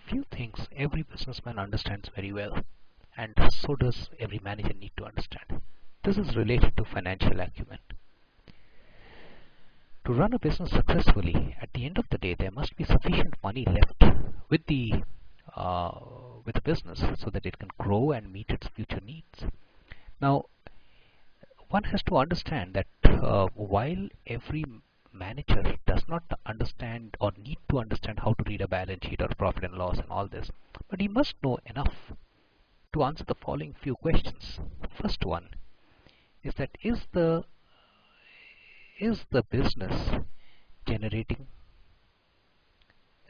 few things every businessman understands very well, and so does every manager need to understand. This is related to financial acumen. To run a business successfully, at the end of the day, there must be sufficient money left with uh, the business so that it can grow and meet its future needs. Now, one has to understand that while every manager does not understand or need to understand how to read a balance sheet or profit and loss and all this, but he must know enough to answer the following few questions. First one is that is the business generating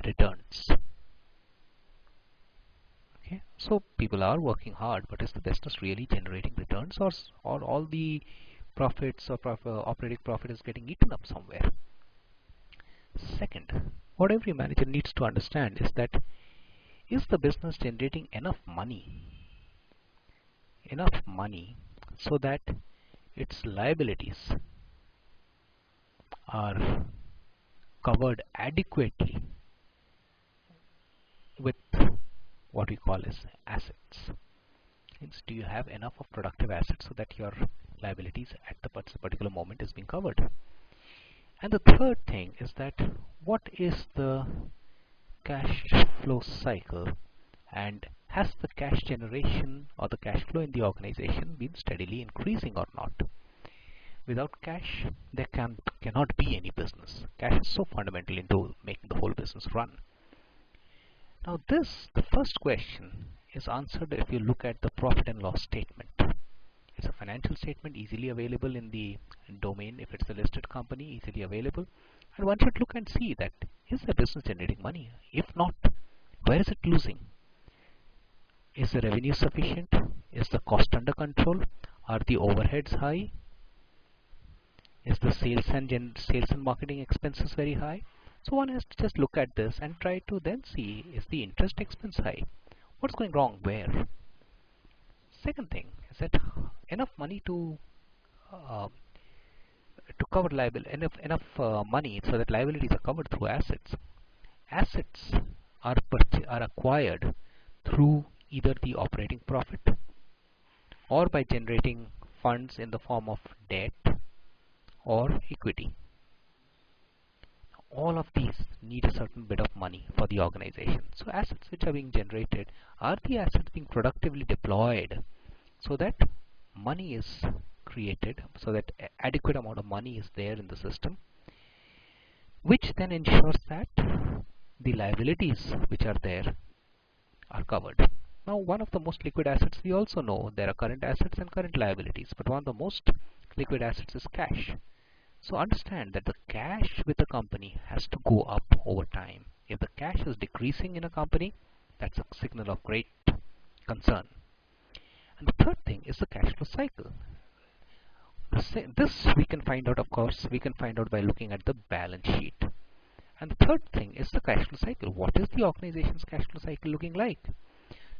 returns? Okay, so people are working hard, but is the business really generating returns, or all the profits or operating profit is getting eaten up somewhere? Second, what every manager needs to understand is that is the business generating enough money so that its liabilities are covered adequately with what we call as assets. Means, do you have enough of productive assets so that your liabilities at the particular moment is being covered? And the third thing is that what is the cash flow cycle, and has the cash generation or the cash flow in the organization been steadily increasing or not? Without cash, there cannot be any business. Cash is so fundamental into making the whole business run. Now the first question is answered if you look at the profit and loss statement. It's a financial statement easily available in the domain. If it's a listed company, easily available, and one should look and see that is the business generating money? If not, where is it losing? Is the revenue sufficient? Is the cost under control? Are the overheads high? Is the sales and marketing expenses very high? So one has to just look at this and try to then see, is the interest expense high? What's going wrong where? Second thing is that enough money to cover liability, enough money so that liabilities are covered through assets. Assets are acquired through either the operating profit or by generating funds in the form of debt or equity. All of these need a certain bit of money for the organization. So assets which are being generated, are the assets being productively deployed so that money is created, so that adequate amount of money is there in the system, which then ensures that the liabilities which are there are covered. Now, one of the most liquid assets, we also know there are current assets and current liabilities, but one of the most liquid assets is cash. So understand that the cash with a company has to go up over time. If the cash is decreasing in a company, that's a signal of great concern. And the third thing is the cash flow cycle. This we can find out, of course, we can find out by looking at the balance sheet. And the third thing is the cash flow cycle. What is the organization's cash flow cycle looking like?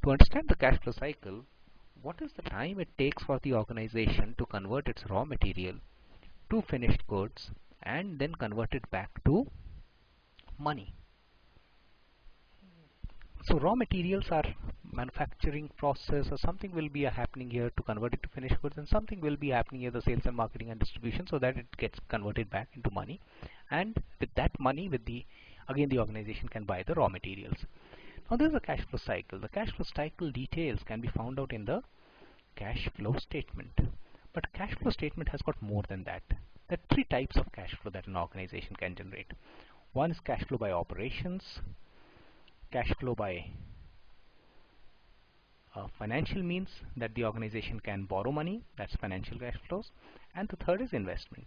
To understand the cash flow cycle, what is the time it takes for the organization to convert its raw material to finished goods and then convert it back to money? So raw materials are manufacturing process, or something will be happening here to convert it to finished goods, and something will be happening here, the sales and marketing and distribution, so that it gets converted back into money. And with that money, again the organization can buy the raw materials. Now there is a cash flow cycle. The cash flow cycle details can be found out in the cash flow statement. But cash flow statement has got more than that. There are three types of cash flow that an organization can generate. One is cash flow by operations, cash flow by financial means, that the organization can borrow money, that's financial cash flows, and the third is investment.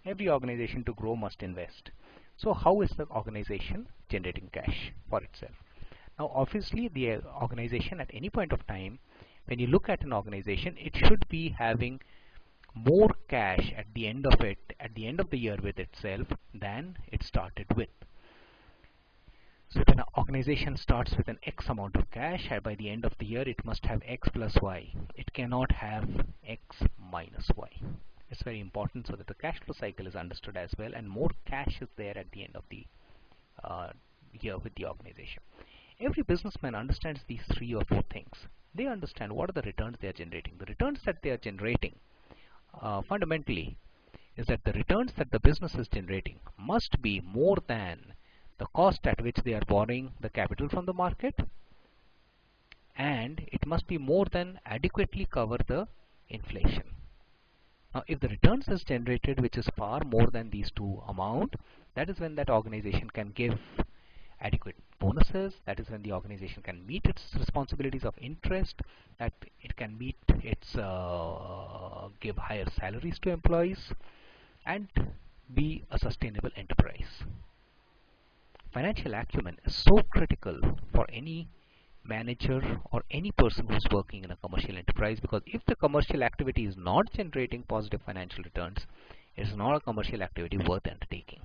Every organization to grow must invest. So how is the organization generating cash for itself? Now obviously the organization at any point of time, when you look at an organization, it should be having more cash at the end of the year with itself than it started with. So if an organization starts with an X amount of cash, by the end of the year it must have X plus Y. It cannot have X minus Y. It's very important so that the cash flow cycle is understood as well, and more cash is there at the end of the year with the organization. Every businessman understands these three or four things. They understand what are the returns they are generating. The returns that they are generating fundamentally is that the returns that the business is generating must be more than the cost at which they are borrowing the capital from the market, and it must be more than adequately cover the inflation. Now, if the returns is generated which is far more than these two amount, that is when that organization can give adequate bonuses, that is when the organization can meet its responsibilities of interest, that it can meet its give higher salaries to employees, and be a sustainable enterprise. Financial acumen is so critical for any manager or any person who's working in a commercial enterprise, because if the commercial activity is not generating positive financial returns, it is not a commercial activity worth undertaking.